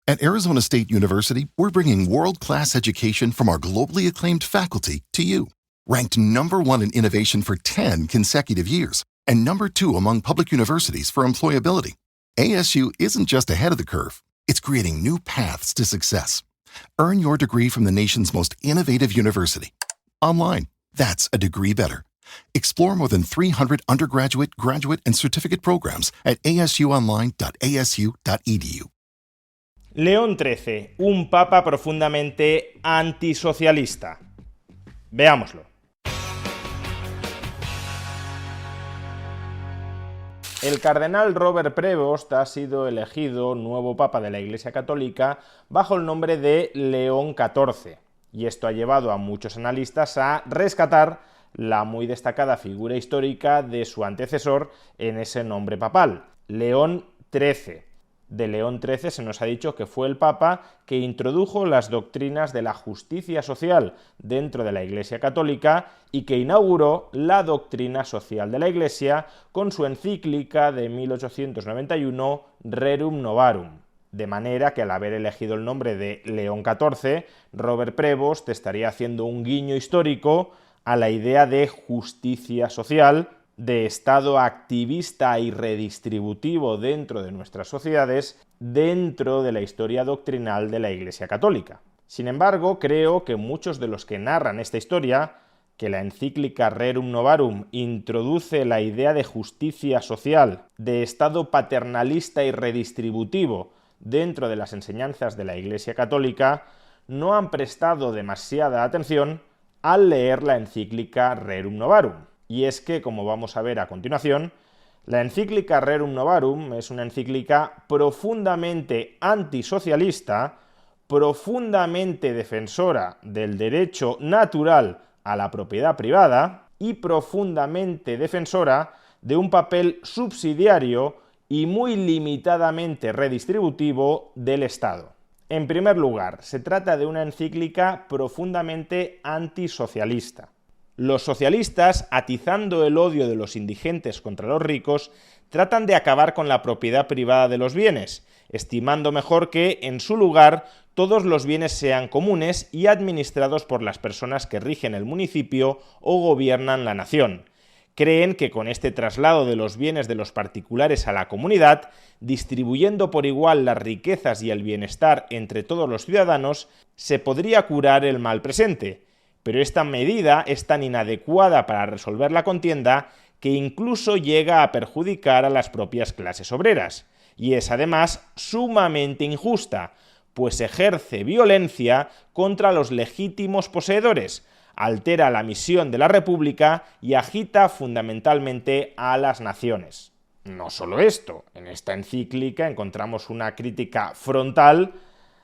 At Arizona State University, we're bringing world-class education from our globally acclaimed faculty to you. Ranked #1 in innovation for 10 consecutive years and #2 among public universities for employability, ASU isn't just ahead of the curve, it's creating new paths to success. Earn your degree from the nation's most innovative university. Online, that's a degree better. Explore more than 300 undergraduate, graduate, and certificate programs at asuonline.asu.edu. León XIII, un papa profundamente antisocialista. Veámoslo. El cardenal Robert Prevost ha sido elegido nuevo papa de la Iglesia Católica bajo el nombre de León XIV, y esto ha llevado a muchos analistas a rescatar la muy destacada figura histórica de su antecesor en ese nombre papal, León XIII. De León XIII se nos ha dicho que fue el papa que introdujo las doctrinas de la justicia social dentro de la Iglesia Católica y que inauguró la doctrina social de la Iglesia con su encíclica de 1891 Rerum Novarum. De manera que al haber elegido el nombre de León XIV, Robert Prevost estaría haciendo un guiño histórico a la idea de justicia social, de Estado activista y redistributivo dentro de nuestras sociedades, dentro de la historia doctrinal de la Iglesia Católica. Sin embargo, creo que muchos de los que narran esta historia, que la encíclica Rerum Novarum introduce la idea de justicia social, de Estado paternalista y redistributivo dentro de las enseñanzas de la Iglesia Católica, no han prestado demasiada atención al leer la encíclica Rerum Novarum. Y es que, como vamos a ver a continuación, la encíclica Rerum Novarum es una encíclica profundamente antisocialista, profundamente defensora del derecho natural a la propiedad privada y profundamente defensora de un papel subsidiario y muy limitadamente redistributivo del Estado. En primer lugar, se trata de una encíclica profundamente antisocialista. Los socialistas, atizando el odio de los indigentes contra los ricos, tratan de acabar con la propiedad privada de los bienes, estimando mejor que, en su lugar, todos los bienes sean comunes y administrados por las personas que rigen el municipio o gobiernan la nación. Creen que con este traslado de los bienes de los particulares a la comunidad, distribuyendo por igual las riquezas y el bienestar entre todos los ciudadanos, se podría curar el mal presente. Pero esta medida es tan inadecuada para resolver la contienda que incluso llega a perjudicar a las propias clases obreras. Y es además sumamente injusta, pues ejerce violencia contra los legítimos poseedores, altera la misión de la República y agita fundamentalmente a las naciones. No solo esto, en esta encíclica encontramos una crítica frontal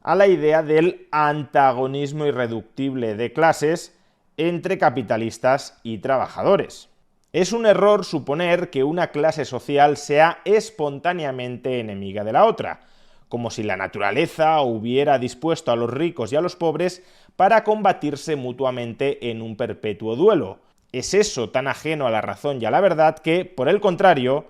a la idea del antagonismo irreductible de clases entre capitalistas y trabajadores. Es un error suponer que una clase social sea espontáneamente enemiga de la otra, como si la naturaleza hubiera dispuesto a los ricos y a los pobres para combatirse mutuamente en un perpetuo duelo. Es eso tan ajeno a la razón y a la verdad que, por el contrario,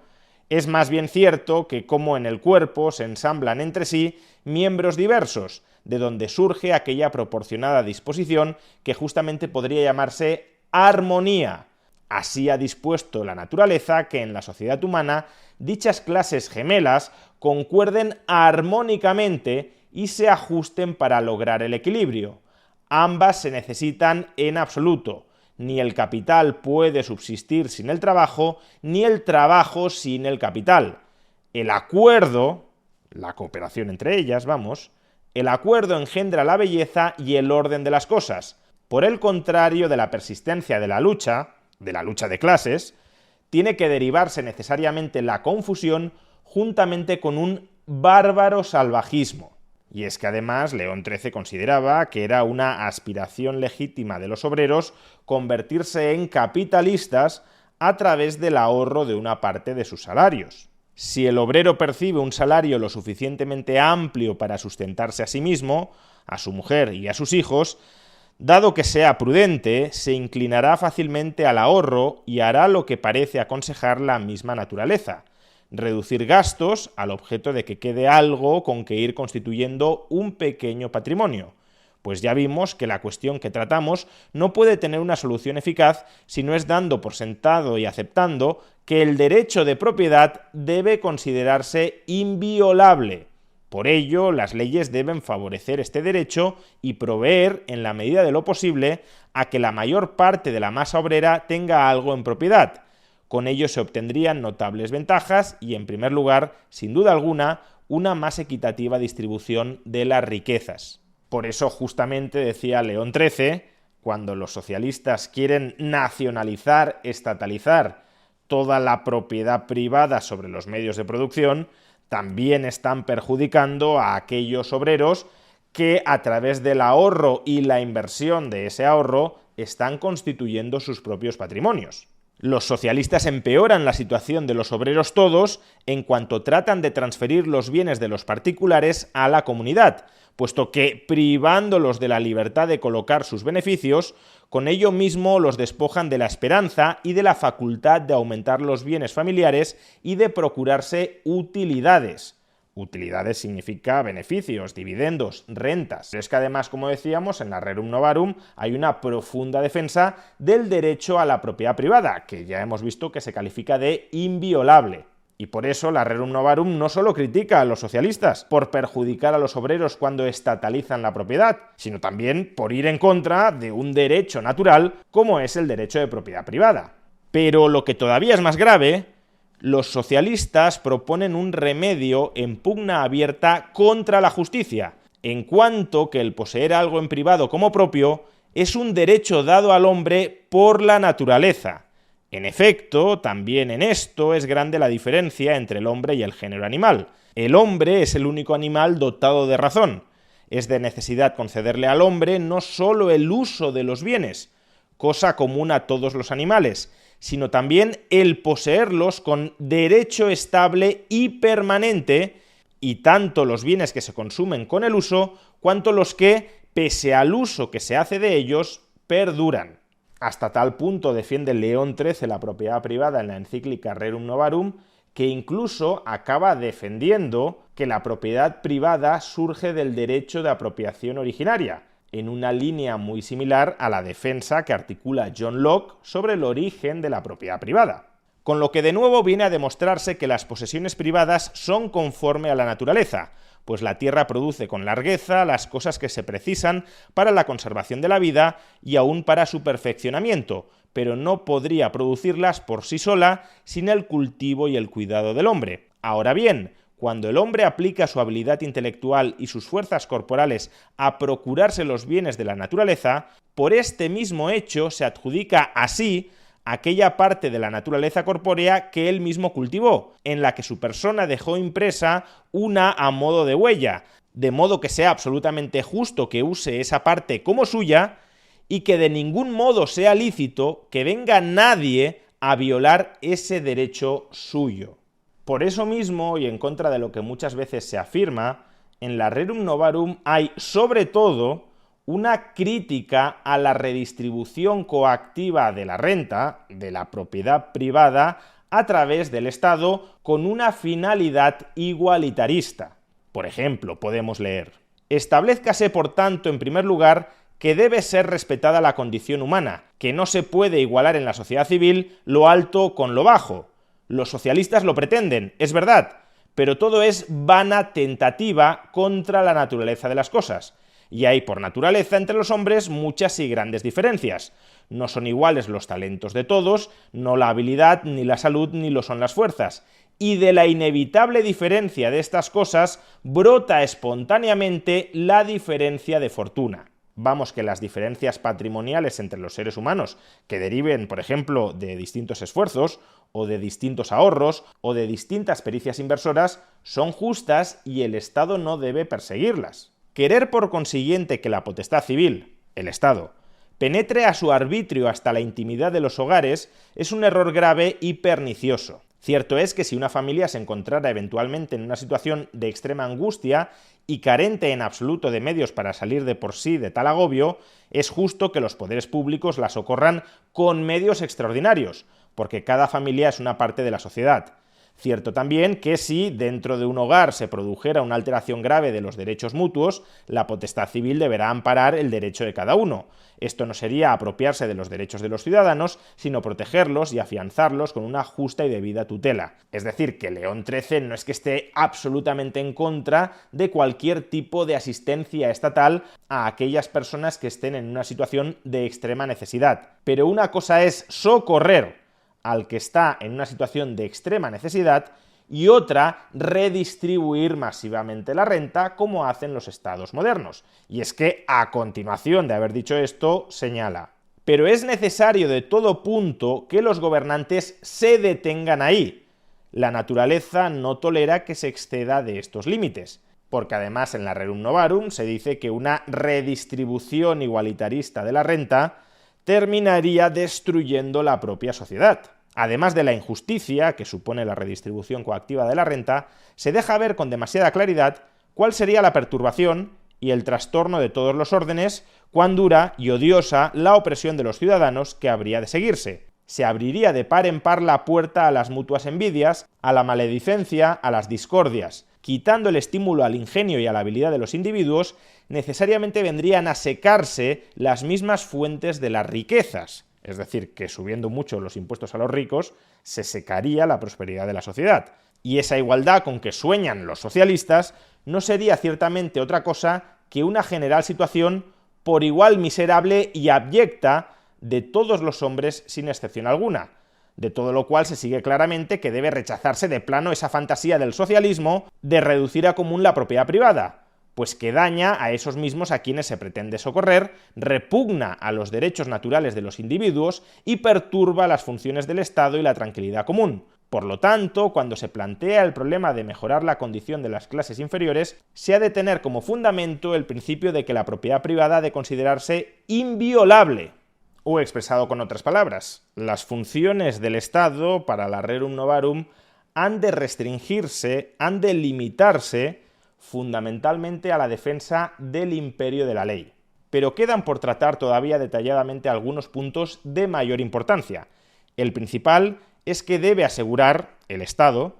es más bien cierto que como en el cuerpo se ensamblan entre sí miembros diversos, de donde surge aquella proporcionada disposición que justamente podría llamarse armonía. Así ha dispuesto la naturaleza que en la sociedad humana dichas clases gemelas concuerden armónicamente y se ajusten para lograr el equilibrio. Ambas se necesitan en absoluto. Ni el capital puede subsistir sin el trabajo, ni el trabajo sin el capital. El acuerdo, la cooperación entre ellas, el acuerdo engendra la belleza y el orden de las cosas. Por el contrario de la persistencia de la lucha de clases, tiene que derivarse necesariamente la confusión juntamente con un bárbaro salvajismo. Y es que además León XIII consideraba que era una aspiración legítima de los obreros convertirse en capitalistas a través del ahorro de una parte de sus salarios. Si el obrero percibe un salario lo suficientemente amplio para sustentarse a sí mismo, a su mujer y a sus hijos, dado que sea prudente, se inclinará fácilmente al ahorro y hará lo que parece aconsejar la misma naturaleza. reducir gastos al objeto de que quede algo con que ir constituyendo un pequeño patrimonio. Pues ya vimos que la cuestión que tratamos no puede tener una solución eficaz si no es dando por sentado y aceptando que el derecho de propiedad debe considerarse inviolable. Por ello, las leyes deben favorecer este derecho y proveer, en la medida de lo posible, a que la mayor parte de la masa obrera tenga algo en propiedad. Con ello se obtendrían notables ventajas y, en primer lugar, sin duda alguna, una más equitativa distribución de las riquezas. Por eso, justamente, decía León XIII, cuando los socialistas quieren nacionalizar, estatalizar toda la propiedad privada sobre los medios de producción, también están perjudicando a aquellos obreros que, a través del ahorro y la inversión de ese ahorro, están constituyendo sus propios patrimonios. Los socialistas empeoran la situación de los obreros todos en cuanto tratan de transferir los bienes de los particulares a la comunidad, puesto que, privándolos de la libertad de colocar sus beneficios, con ello mismo los despojan de la esperanza y de la facultad de aumentar los bienes familiares y de procurarse utilidades. Utilidades significa beneficios, dividendos, rentas. Pero es que además, como decíamos, en la Rerum Novarum hay una profunda defensa del derecho a la propiedad privada, que ya hemos visto que se califica de inviolable. Y por eso la Rerum Novarum no solo critica a los socialistas por perjudicar a los obreros cuando estatalizan la propiedad, sino también por ir en contra de un derecho natural como es el derecho de propiedad privada. Pero lo que todavía es más grave, los socialistas proponen un remedio en pugna abierta contra la justicia, en cuanto que el poseer algo en privado como propio es un derecho dado al hombre por la naturaleza. En efecto, también en esto es grande la diferencia entre el hombre y el género animal. El hombre es el único animal dotado de razón. Es de necesidad concederle al hombre no solo el uso de los bienes, cosa común a todos los animales, sino también el poseerlos con derecho estable y permanente, y tanto los bienes que se consumen con el uso, cuanto los que, pese al uso que se hace de ellos, perduran. Hasta tal punto defiende León XIII la propiedad privada en la encíclica Rerum Novarum, que incluso acaba defendiendo que la propiedad privada surge del derecho de apropiación originaria, en una línea muy similar a la defensa que articula John Locke sobre el origen de la propiedad privada. Con lo que de nuevo viene a demostrarse que las posesiones privadas son conforme a la naturaleza, pues la tierra produce con largueza las cosas que se precisan para la conservación de la vida y aún para su perfeccionamiento, pero no podría producirlas por sí sola sin el cultivo y el cuidado del hombre. Ahora bien, cuando el hombre aplica su habilidad intelectual y sus fuerzas corporales a procurarse los bienes de la naturaleza, por este mismo hecho se adjudica así aquella parte de la naturaleza corpórea que él mismo cultivó, en la que su persona dejó impresa una a modo de huella, de modo que sea absolutamente justo que use esa parte como suya y que de ningún modo sea lícito que venga nadie a violar ese derecho suyo. Por eso mismo, y en contra de lo que muchas veces se afirma, en la Rerum Novarum hay, sobre todo, una crítica a la redistribución coactiva de la renta, de la propiedad privada, a través del Estado con una finalidad igualitarista. Por ejemplo, podemos leer: establezcase, por tanto, en primer lugar, que debe ser respetada la condición humana, que no se puede igualar en la sociedad civil lo alto con lo bajo. Los socialistas lo pretenden, es verdad, pero todo es vana tentativa contra la naturaleza de las cosas. Y hay por naturaleza entre los hombres muchas y grandes diferencias. No son iguales los talentos de todos, no la habilidad, ni la salud, ni lo son las fuerzas. Y de la inevitable diferencia de estas cosas brota espontáneamente la diferencia de fortuna. Vamos, que las diferencias patrimoniales entre los seres humanos, que deriven, por ejemplo, de distintos esfuerzos, o de distintos ahorros, o de distintas pericias inversoras, son justas y el Estado no debe perseguirlas. Querer, por consiguiente, que la potestad civil, el Estado, penetre a su arbitrio hasta la intimidad de los hogares es un error grave y pernicioso. Cierto es que si una familia se encontrara eventualmente en una situación de extrema angustia y carente en absoluto de medios para salir de por sí de tal agobio, es justo que los poderes públicos la socorran con medios extraordinarios, porque cada familia es una parte de la sociedad. Cierto también que si dentro de un hogar se produjera una alteración grave de los derechos mutuos, la potestad civil deberá amparar el derecho de cada uno. Esto no sería apropiarse de los derechos de los ciudadanos, sino protegerlos y afianzarlos con una justa y debida tutela. Es decir, que León XIII no es que esté absolutamente en contra de cualquier tipo de asistencia estatal a aquellas personas que estén en una situación de extrema necesidad. Pero una cosa es socorrer al que está en una situación de extrema necesidad y otra, redistribuir masivamente la renta como hacen los estados modernos. Y es que, a continuación de haber dicho esto, señala: pero es necesario de todo punto que los gobernantes se detengan ahí. La naturaleza no tolera que se exceda de estos límites, porque además en la Rerum Novarum se dice que una redistribución igualitarista de la renta terminaría destruyendo la propia sociedad. Además de la injusticia que supone la redistribución coactiva de la renta, se deja ver con demasiada claridad cuál sería la perturbación y el trastorno de todos los órdenes, cuán dura y odiosa la opresión de los ciudadanos que habría de seguirse. Se abriría de par en par la puerta a las mutuas envidias, a la maledicencia, a las discordias. Quitando el estímulo al ingenio y a la habilidad de los individuos, necesariamente vendrían a secarse las mismas fuentes de las riquezas. Es decir, que subiendo mucho los impuestos a los ricos, se secaría la prosperidad de la sociedad. Y esa igualdad con que sueñan los socialistas no sería ciertamente otra cosa que una general situación por igual miserable y abyecta de todos los hombres sin excepción alguna. De todo lo cual se sigue claramente que debe rechazarse de plano esa fantasía del socialismo de reducir a común la propiedad privada, pues que daña a esos mismos a quienes se pretende socorrer, repugna a los derechos naturales de los individuos y perturba las funciones del Estado y la tranquilidad común. Por lo tanto, cuando se plantea el problema de mejorar la condición de las clases inferiores, se ha de tener como fundamento el principio de que la propiedad privada ha de considerarse inviolable. O expresado con otras palabras, las funciones del Estado para la Rerum Novarum han de restringirse, han de limitarse fundamentalmente a la defensa del imperio de la ley. Pero quedan por tratar todavía detalladamente algunos puntos de mayor importancia. El principal es que debe asegurar, el Estado,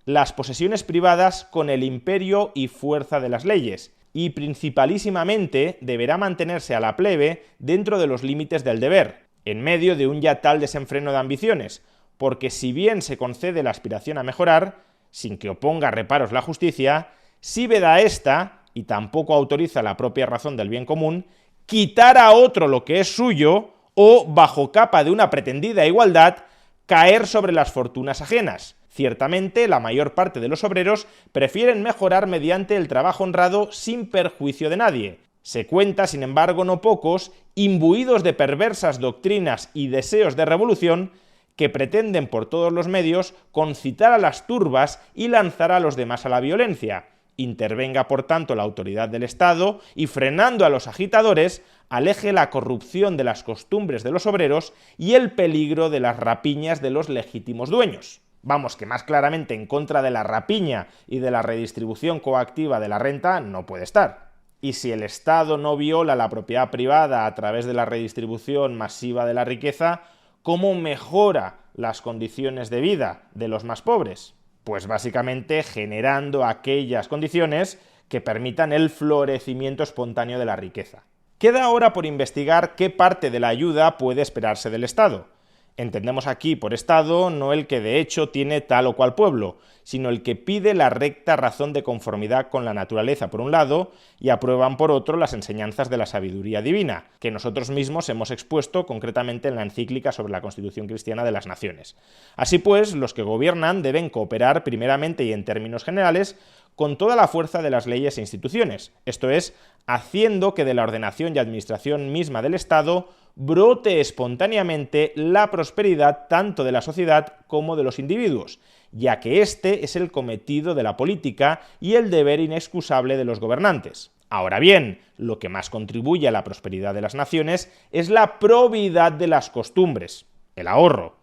las posesiones privadas con el imperio y fuerza de las leyes, y principalísimamente deberá mantenerse a la plebe dentro de los límites del deber, en medio de un ya tal desenfreno de ambiciones, porque si bien se concede la aspiración a mejorar, sin que oponga reparos la justicia, sí veda esta, y tampoco autoriza la propia razón del bien común, quitar a otro lo que es suyo, o, bajo capa de una pretendida igualdad, caer sobre las fortunas ajenas. Ciertamente, la mayor parte de los obreros prefieren mejorar mediante el trabajo honrado sin perjuicio de nadie. Se cuenta, sin embargo, no pocos, imbuidos de perversas doctrinas y deseos de revolución, que pretenden por todos los medios concitar a las turbas y lanzar a los demás a la violencia. Intervenga, por tanto, la autoridad del Estado y, frenando a los agitadores, aleje la corrupción de las costumbres de los obreros y el peligro de las rapiñas de los legítimos dueños. Vamos, que más claramente en contra de la rapiña y de la redistribución coactiva de la renta no puede estar. Y si el Estado no viola la propiedad privada a través de la redistribución masiva de la riqueza, ¿cómo mejora las condiciones de vida de los más pobres? Pues básicamente generando aquellas condiciones que permitan el florecimiento espontáneo de la riqueza. Queda ahora por investigar qué parte de la ayuda puede esperarse del Estado. Entendemos aquí por Estado no el que de hecho tiene tal o cual pueblo, sino el que pide la recta razón de conformidad con la naturaleza por un lado y aprueban por otro las enseñanzas de la sabiduría divina, que nosotros mismos hemos expuesto concretamente en la encíclica sobre la Constitución Cristiana de las Naciones. Así pues, los que gobiernan deben cooperar primeramente y en términos generales con toda la fuerza de las leyes e instituciones, esto es, haciendo que de la ordenación y administración misma del Estado brote espontáneamente la prosperidad tanto de la sociedad como de los individuos, ya que este es el cometido de la política y el deber inexcusable de los gobernantes. Ahora bien, lo que más contribuye a la prosperidad de las naciones es la probidad de las costumbres, el ahorro,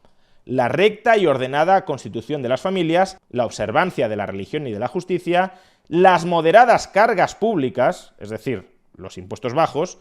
la recta y ordenada constitución de las familias, la observancia de la religión y de la justicia, las moderadas cargas públicas, es decir, los impuestos bajos,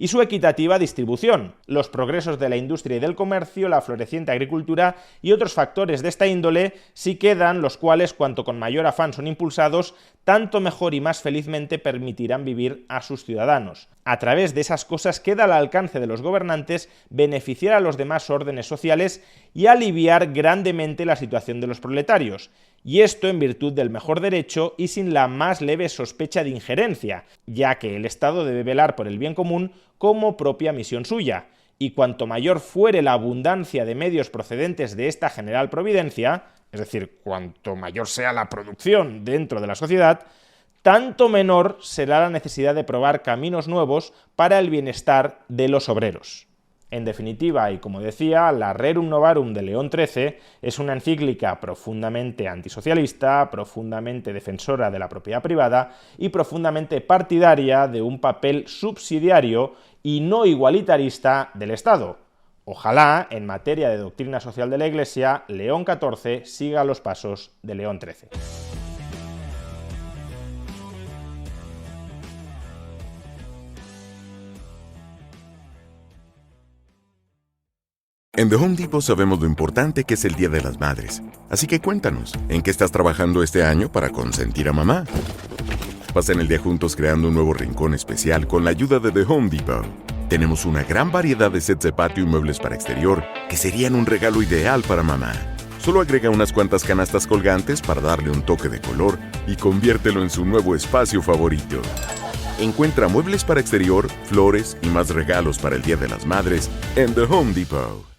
y su equitativa distribución. Los progresos de la industria y del comercio, la floreciente agricultura y otros factores de esta índole sí quedan, los cuales, cuanto con mayor afán son impulsados, tanto mejor y más felizmente permitirán vivir a sus ciudadanos. A través de esas cosas queda al alcance de los gobernantes beneficiar a los demás órdenes sociales y aliviar grandemente la situación de los proletarios, y esto en virtud del mejor derecho y sin la más leve sospecha de injerencia, ya que el Estado debe velar por el bien común como propia misión suya, y cuanto mayor fuere la abundancia de medios procedentes de esta general providencia, es decir, cuanto mayor sea la producción dentro de la sociedad, tanto menor será la necesidad de probar caminos nuevos para el bienestar de los obreros. En definitiva, y como decía, la Rerum Novarum de León XIII es una encíclica profundamente antisocialista, profundamente defensora de la propiedad privada y profundamente partidaria de un papel subsidiario y no igualitarista del Estado. Ojalá, en materia de doctrina social de la Iglesia, León XIV siga los pasos de León XIII. En The Home Depot sabemos lo importante que es el Día de las Madres. Así que cuéntanos, ¿en qué estás trabajando este año para consentir a mamá? Pasen el día juntos creando un nuevo rincón especial con la ayuda de The Home Depot. Tenemos una gran variedad de sets de patio y muebles para exterior que serían un regalo ideal para mamá. Solo agrega unas cuantas canastas colgantes para darle un toque de color y conviértelo en su nuevo espacio favorito. Encuentra muebles para exterior, flores y más regalos para el Día de las Madres en The Home Depot.